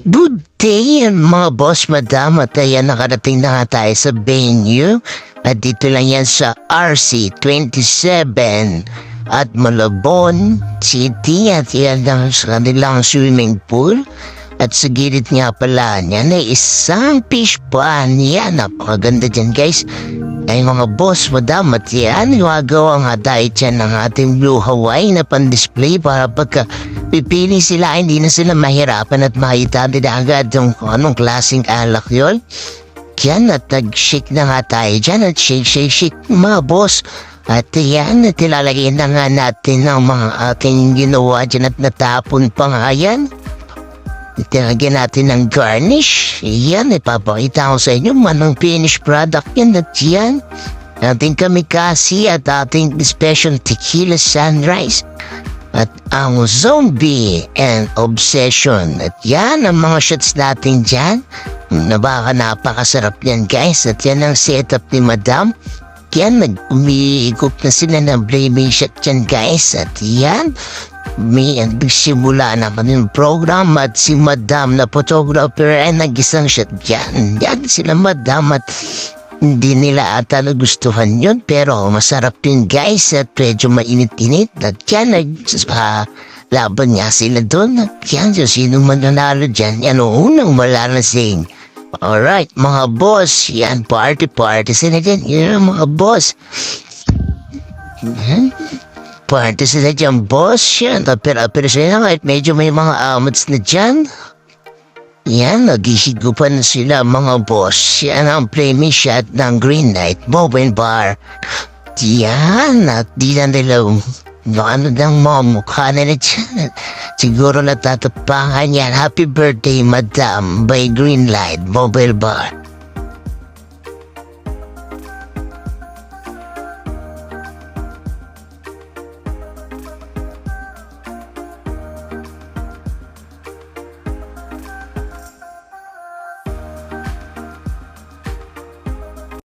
Good day mga boss, madam, at ayan nakarating na nga tayo sa venue at dito lang yan sa RC27 at Malabon City at yan lang sa kanilang swimming pool at sa gilid nga pala niyan ay isang fish pond. Yan, napakaganda dyan guys. Ay mga boss, madam, at yan gagawa nga tayo dyan ng ating Blue Hawaii na pan-display para pagka pipili sila, hindi na sila mahirapan at makita din agad kung anong klaseng alak yun. Yan, at nag-shake na nga tayo dyan at shake mga boss. At yan, at ilalagay na nga natin ang mga ating ginawa dyan at natapon pa nga yan. Itinagyan natin ng garnish. Yan, ipapakita ko sa inyo manang finished product yan at yan. Ating kamikasi at ating special tequila sunrise. At ang zombie and obsession. At yan ang mga shots natin dyan. Napakasarap yan guys. At yan ang setup ni Madam. Yan, nag-umiikot na sila ng blaming shot dyan guys. At yan, may simula naman yung program at si Madam na photographer ay nag-isang shot dyan. Yan sila Madam at hindi nila ata nagustuhan yun pero masarap yun guys at medyo mainit-init at yan laban nga sila doon at yan sino mananalo dyan yan ang unang malalasing. Alright mga boss, yan party sila dyan, yan mga boss. Party sila dyan boss, yan pero sila kahit medyo may mga amots na dyan. Yan, nagihigupan na sila mga boss. Yan ang flaming shot ng Green Light Mobile Bar. Yan, at di na nila ano ng mga mukha nila dyan. Siguro natatapangan yan. Happy birthday, Madam, by Green Light Mobile Bar.